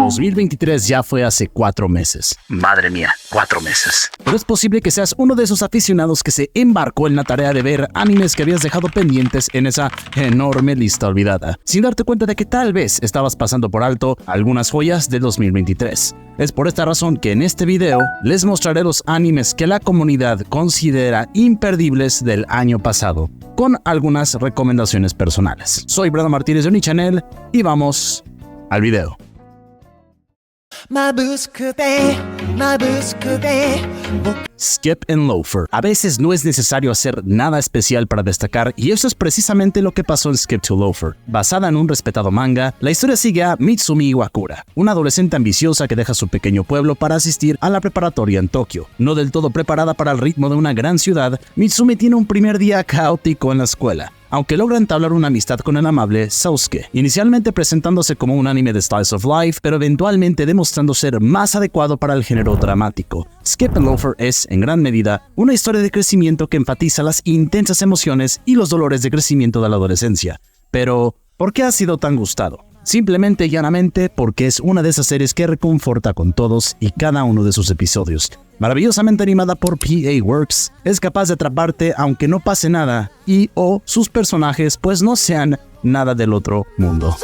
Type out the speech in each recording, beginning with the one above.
2023 ya fue hace 4 meses. Madre mía, 4 meses. Pero es posible que seas uno de esos aficionados que se embarcó en la tarea de ver animes que habías dejado pendientes en esa enorme lista olvidada, sin darte cuenta de que tal vez estabas pasando por alto algunas joyas de 2023. Es por esta razón que en este video les mostraré los animes que la comunidad considera imperdibles del año pasado, con algunas recomendaciones personales. Soy Brandon Martínez de Unichannel y vamos al video. Skip and Loafer. A veces no es necesario hacer nada especial para destacar, y eso es precisamente lo que pasó en Skip to Loafer. Basada en un respetado manga, la historia sigue a Mitsumi Iwakura, una adolescente ambiciosa que deja su pequeño pueblo para asistir a la preparatoria en Tokio. No del todo preparada para el ritmo de una gran ciudad, Mitsumi tiene un primer día caótico en la escuela, aunque logra entablar una amistad con el amable Sousuke, inicialmente presentándose como un anime de Slice of Life, pero eventualmente demostrando ser más adecuado para el género dramático. Skip and Loafer es, en gran medida, una historia de crecimiento que enfatiza las intensas emociones y los dolores de crecimiento de la adolescencia. Pero, ¿por qué ha sido tan gustado? Simplemente y llanamente porque es una de esas series que reconforta con todos y cada uno de sus episodios. Maravillosamente animada por PA Works, es capaz de atraparte aunque no pase nada y o sus personajes pues no sean nada del otro mundo.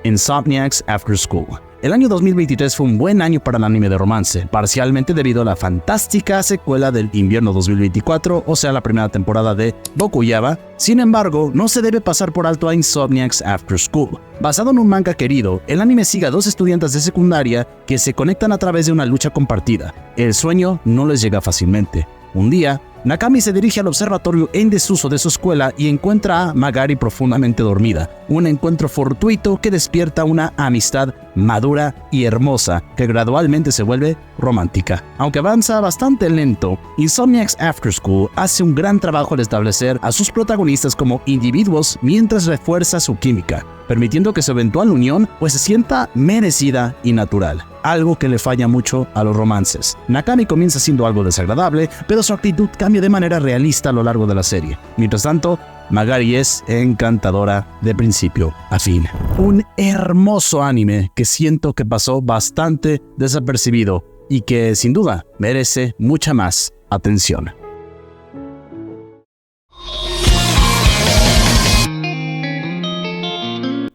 Insomniacs After School. El año 2023 fue un buen año para el anime de romance, parcialmente debido a la fantástica secuela del invierno 2024, o sea, la primera temporada de Bokuyaba. Sin embargo, no se debe pasar por alto a Insomniacs After School. Basado en un manga querido, el anime sigue a dos estudiantes de secundaria que se conectan a través de una lucha compartida. El sueño no les llega fácilmente. Un día, Nakami se dirige al observatorio en desuso de su escuela y encuentra a Magari profundamente dormida. Un encuentro fortuito que despierta una amistad madura y hermosa que gradualmente se vuelve romántica. Aunque avanza bastante lento, Insomniacs After School hace un gran trabajo al establecer a sus protagonistas como individuos mientras refuerza su química, permitiendo que su eventual unión pues se sienta merecida y natural. Algo que le falla mucho a los romances. Nakami comienza siendo algo desagradable, pero su actitud cambia de manera realista a lo largo de la serie. Mientras tanto, Magari es encantadora de principio a fin. Un hermoso anime que siento que pasó bastante desapercibido y que sin duda merece mucha más atención.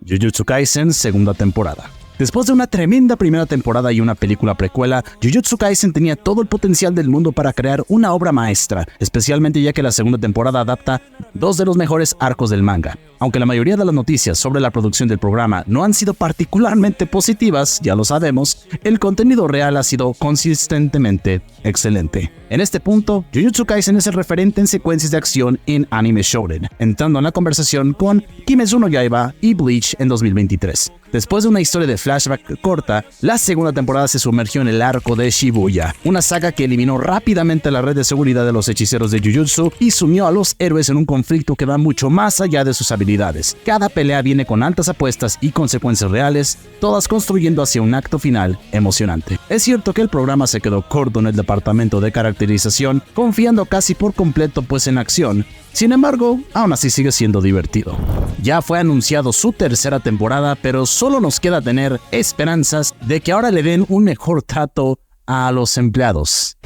Jujutsu Kaisen segunda temporada. Después de una tremenda primera temporada y una película precuela, Jujutsu Kaisen tenía todo el potencial del mundo para crear una obra maestra, especialmente ya que la segunda temporada adapta dos de los mejores arcos del manga. Aunque la mayoría de las noticias sobre la producción del programa no han sido particularmente positivas, ya lo sabemos, el contenido real ha sido consistentemente excelente. En este punto, Jujutsu Kaisen es el referente en secuencias de acción en anime shounen, entrando en la conversación con Kimetsu no Yaiba y Bleach en 2023. Después de una historia de flashback corta, la segunda temporada se sumergió en el arco de Shibuya, una saga que eliminó rápidamente la red de seguridad de los hechiceros de Jujutsu y sumió a los héroes en un conflicto que va mucho más allá de sus habilidades. Cada pelea viene con altas apuestas y consecuencias reales, todas construyendo hacia un acto final emocionante. Es cierto que el programa se quedó corto en el departamento de caracterización, confiando casi por completo pues en acción. Sin embargo, aún así sigue siendo divertido. Ya fue anunciado su tercera temporada, pero solo nos queda tener esperanzas de que ahora le den un mejor trato a los empleados.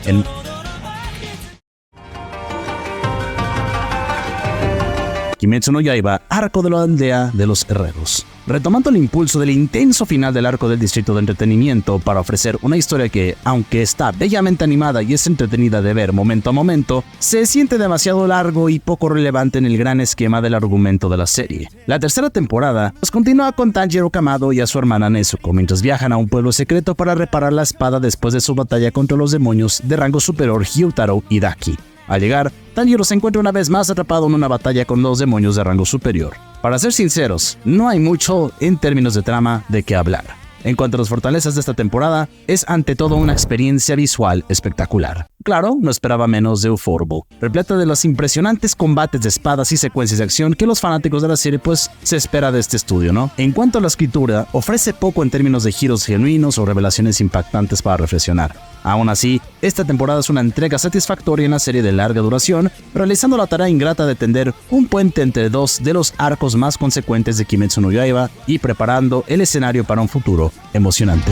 Kimetsu no Yaiba, arco de la aldea de los herreros. Retomando el impulso del intenso final del arco del distrito de entretenimiento para ofrecer una historia que, aunque está bellamente animada y es entretenida de ver momento a momento, se siente demasiado largo y poco relevante en el gran esquema del argumento de la serie. La tercera temporada pues continúa con Tanjiro Kamado y a su hermana Nezuko mientras viajan a un pueblo secreto para reparar la espada después de su batalla contra los demonios de rango superior Hyutaro y Daki. Al llegar, Tanjiro se encuentra una vez más atrapado en una batalla con los demonios de rango superior. Para ser sinceros, no hay mucho en términos de trama de qué hablar. En cuanto a las fortalezas de esta temporada, es ante todo una experiencia visual espectacular. Claro, no esperaba menos de Ufotable, repleta de los impresionantes combates de espadas y secuencias de acción que los fanáticos de la serie pues se espera de este estudio, ¿no? En cuanto a la escritura, ofrece poco en términos de giros genuinos o revelaciones impactantes para reflexionar. Aún así, esta temporada es una entrega satisfactoria en la serie de larga duración, realizando la tarea ingrata de tender un puente entre dos de los arcos más consecuentes de Kimetsu no Yaiba y preparando el escenario para un futuro emocionante.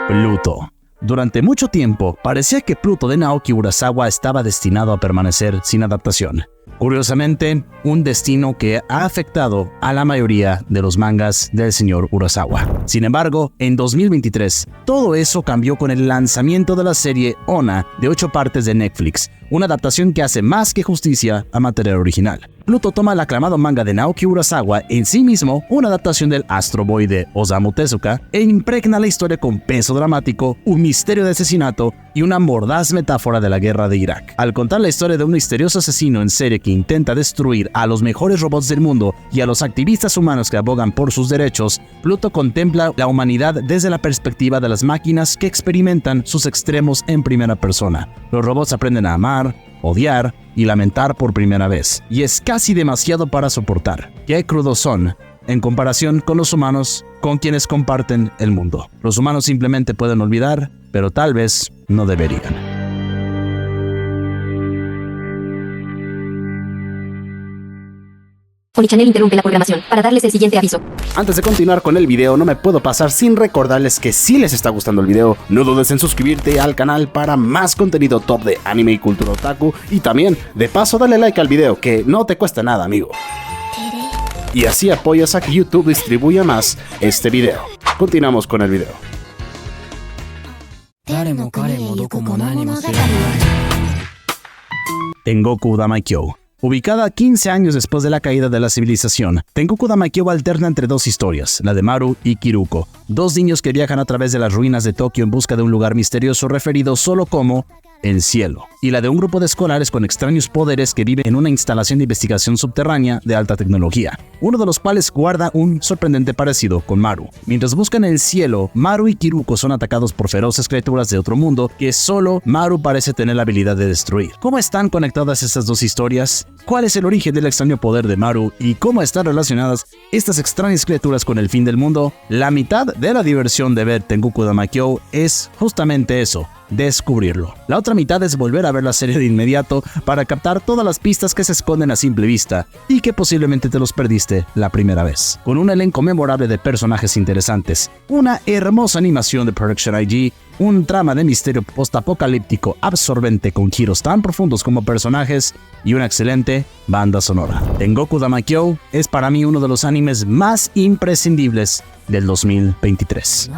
Pluto. Durante mucho tiempo, parecía que Pluto de Naoki Urasawa estaba destinado a permanecer sin adaptación. Curiosamente, un destino que ha afectado a la mayoría de los mangas del señor Urasawa. Sin embargo, en 2023, todo eso cambió con el lanzamiento de la serie Onna de 8 partes de Netflix, una adaptación que hace más que justicia a material original. Pluto toma el aclamado manga de Naoki Urasawa, en sí mismo una adaptación del Astro Boy de Osamu Tezuka, e impregna la historia con peso dramático, un misterio de asesinato y una mordaz metáfora de la guerra de Irak. Al contar la historia de un misterioso asesino en serie que intenta destruir a los mejores robots del mundo y a los activistas humanos que abogan por sus derechos, Pluto contempla la humanidad desde la perspectiva de las máquinas que experimentan sus extremos en primera persona. Los robots aprenden a amar, odiar y lamentar por primera vez, y es casi demasiado para soportar. Qué crudos son en comparación con los humanos con quienes comparten el mundo. Los humanos simplemente pueden olvidar, pero tal vez no deberían. Polichannel interrumpe la programación para darles el siguiente aviso. Antes de continuar con el video, no me puedo pasar sin recordarles que si les está gustando el video, no dudes en suscribirte al canal para más contenido top de anime y cultura otaku, y también, de paso, dale like al video, que no te cuesta nada, amigo. Y así apoyas a que YouTube distribuya más este video. Continuamos con el video. Tengoku Damaikyo. Ubicada 15 años después de la caída de la civilización, Tengoku Damaikyo alterna entre dos historias, la de Maru y Kiruko, dos niños que viajan a través de las ruinas de Tokio en busca de un lugar misterioso referido solo como el cielo, y la de un grupo de escolares con extraños poderes que viven en una instalación de investigación subterránea de alta tecnología, uno de los cuales guarda un sorprendente parecido con Maru. Mientras buscan el cielo, Maru y Kiruko son atacados por feroces criaturas de otro mundo que solo Maru parece tener la habilidad de destruir. ¿Cómo están conectadas estas dos historias? ¿Cuál es el origen del extraño poder de Maru? ¿Y cómo están relacionadas estas extrañas criaturas con el fin del mundo? La mitad de la diversión de ver Tengoku Damaikyo es justamente eso, descubrirlo. La otra mitad es volver a ver la serie de inmediato para captar todas las pistas que se esconden a simple vista y que posiblemente te los perdiste la primera vez. Con un elenco memorable de personajes interesantes, una hermosa animación de Production IG, un trama de misterio postapocalíptico absorbente con giros tan profundos como personajes y una excelente banda sonora. Tengoku Damaikyo es para mí uno de los animes más imprescindibles del 2023.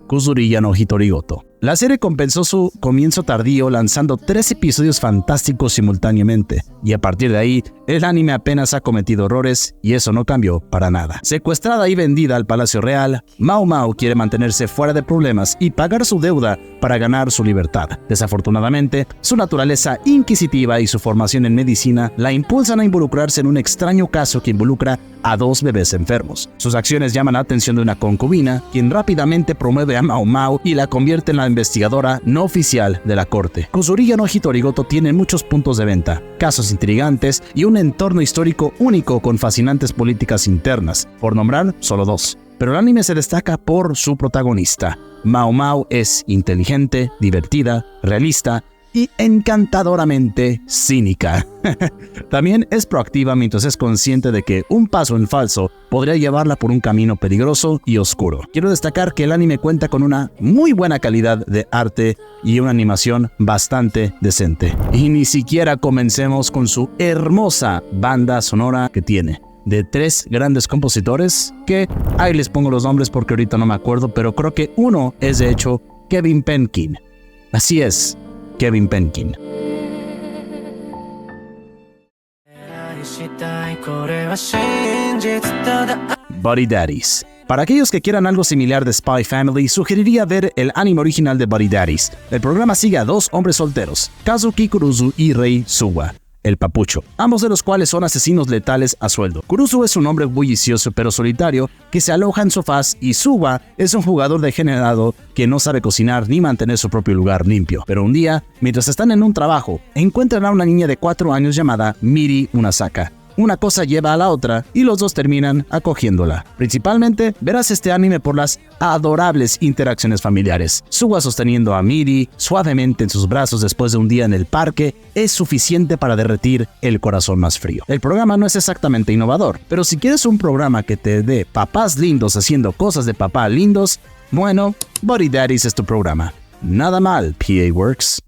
Kuzuriya no Hitorigoto. La serie compensó su comienzo tardío lanzando 3 episodios fantásticos simultáneamente, y a partir de ahí, el anime apenas ha cometido errores y eso no cambió para nada. Secuestrada y vendida al Palacio Real, Mao Mao quiere mantenerse fuera de problemas y pagar su deuda para ganar su libertad. Desafortunadamente, su naturaleza inquisitiva y su formación en medicina la impulsan a involucrarse en un extraño caso que involucra a 2 bebés enfermos. Sus acciones llaman la atención de una concubina, quien rápidamente promueve a Mao Mao y la convierte en la investigadora no oficial de la corte. Kuzuriya no Hitorigoto tiene muchos puntos de venta, casos intrigantes y un entorno histórico único con fascinantes políticas internas, por nombrar solo 2. Pero el anime se destaca por su protagonista. Mao Mao es inteligente, divertida, realista y encantadoramente cínica. También es proactiva mientras es consciente de que un paso en falso podría llevarla por un camino peligroso y oscuro. Quiero destacar que el anime cuenta con una muy buena calidad de arte y una animación bastante decente. Y ni siquiera comencemos con su hermosa banda sonora que tiene, de 3 grandes compositores, que ahí les pongo los nombres porque ahorita no me acuerdo, pero creo que uno es de hecho Kevin Penkin. Así es, Kevin Penkin. Body Daddies. Para aquellos que quieran algo similar de Spy Family, sugeriría ver el anime original de Body Daddies. El programa sigue a 2 hombres solteros, Kazuki Kuruzu y Rei Suwa. el Papucho, ambos de los cuales son asesinos letales a sueldo. Kurusu es un hombre bullicioso pero solitario que se aloja en sofás y Suwa es un jugador degenerado que no sabe cocinar ni mantener su propio lugar limpio. Pero un día, mientras están en un trabajo, encuentran a una niña de 4 años llamada Miri Unasaka. Una cosa lleva a la otra y los dos terminan acogiéndola. Principalmente verás este anime por las adorables interacciones familiares. Suwa sosteniendo a Miri suavemente en sus brazos después de un día en el parque es suficiente para derretir el corazón más frío. El programa no es exactamente innovador, pero si quieres un programa que te dé papás lindos haciendo cosas de papá lindos, bueno, Body Daddies es tu programa. Nada mal, PA Works.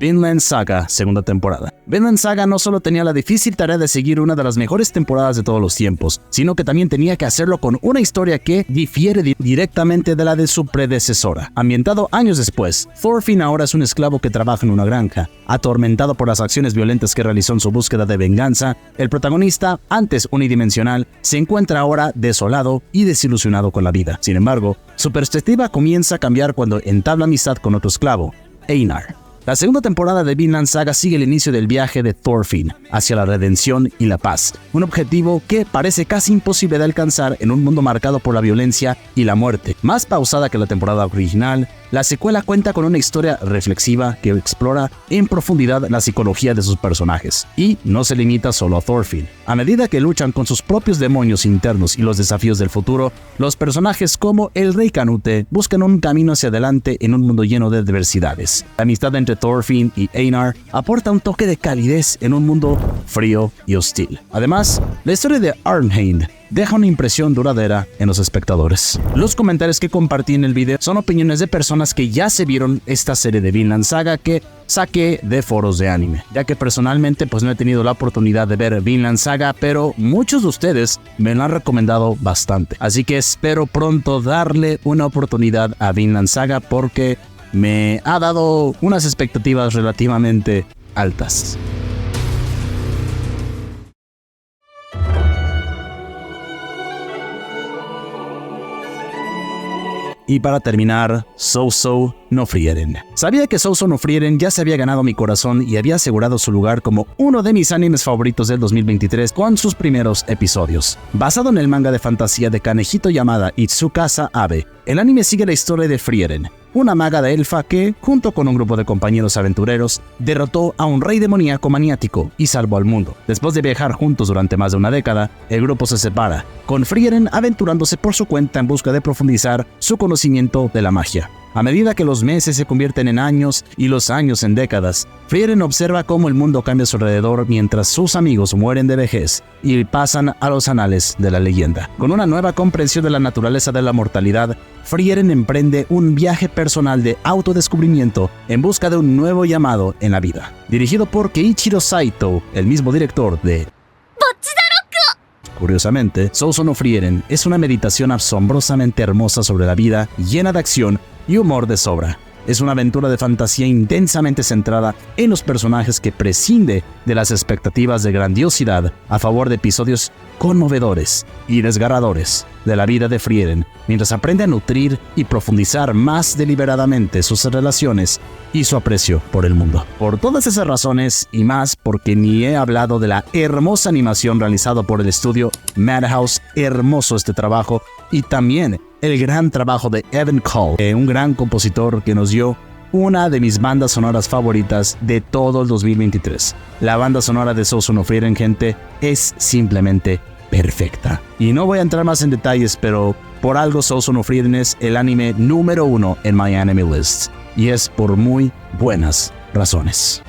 Vinland Saga, segunda temporada. Vinland Saga no solo tenía la difícil tarea de seguir una de las mejores temporadas de todos los tiempos, sino que también tenía que hacerlo con una historia que difiere directamente de la de su predecesora. Ambientado años después, Thorfinn ahora es un esclavo que trabaja en una granja. Atormentado por las acciones violentas que realizó en su búsqueda de venganza, el protagonista, antes unidimensional, se encuentra ahora desolado y desilusionado con la vida. Sin embargo, su perspectiva comienza a cambiar cuando entabla amistad con otro esclavo, Einar. La segunda temporada de Vinland Saga sigue el inicio del viaje de Thorfinn hacia la redención y la paz, un objetivo que parece casi imposible de alcanzar en un mundo marcado por la violencia y la muerte. Más pausada que la temporada original, la secuela cuenta con una historia reflexiva que explora en profundidad la psicología de sus personajes, y no se limita solo a Thorfinn. A medida que luchan con sus propios demonios internos y los desafíos del futuro, los personajes como el Rey Canute buscan un camino hacia adelante en un mundo lleno de adversidades. La amistad entre Thorfinn y Einar aporta un toque de calidez en un mundo frío y hostil. Además, la historia de Arnheid deja una impresión duradera en los espectadores. Los comentarios que compartí en el video son opiniones de personas que ya se vieron esta serie de Vinland Saga que saqué de foros de anime, ya que personalmente pues no he tenido la oportunidad de ver Vinland Saga, pero muchos de ustedes me lo han recomendado bastante. Así que espero pronto darle una oportunidad a Vinland Saga porque me ha dado unas expectativas relativamente altas. Y para terminar, Sousou no Frieren. Sabía que Sousou no Frieren ya se había ganado mi corazón y había asegurado su lugar como uno de mis animes favoritos del 2023 con sus primeros episodios. Basado en el manga de fantasía de Kanehito llamada Itsukasa Abe, el anime sigue la historia de Frieren, una maga de elfa que, junto con un grupo de compañeros aventureros, derrotó a un rey demoníaco maniático y salvó al mundo. Después de viajar juntos durante más de una década, el grupo se separa, con Frieren aventurándose por su cuenta en busca de profundizar su conocimiento de la magia. A medida que los meses se convierten en años y los años en décadas, Frieren observa cómo el mundo cambia a su alrededor mientras sus amigos mueren de vejez y pasan a los anales de la leyenda. Con una nueva comprensión de la naturaleza de la mortalidad, Frieren emprende un viaje personal de autodescubrimiento en busca de un nuevo llamado en la vida. Dirigido por Keiichiro Saito, el mismo director de Curiosamente, Sousou no Frieren es una meditación asombrosamente hermosa sobre la vida, llena de acción y humor de sobra. Es una aventura de fantasía intensamente centrada en los personajes que prescinde de las expectativas de grandiosidad a favor de episodios conmovedores y desgarradores de la vida de Frieren, mientras aprende a nutrir y profundizar más deliberadamente sus relaciones y su aprecio por el mundo. Por todas esas razones y más, porque ni he hablado de la hermosa animación realizada por el estudio Madhouse, hermoso este trabajo, y también el gran trabajo de Evan Cole, un gran compositor que nos dio una de mis bandas sonoras favoritas de todo el 2023. La banda sonora de Sousou no Frieren, gente, es simplemente perfecta. Y no voy a entrar más en detalles, pero por algo Sousou no Frieren es el anime número 1 en My Anime List. Y es por muy buenas razones.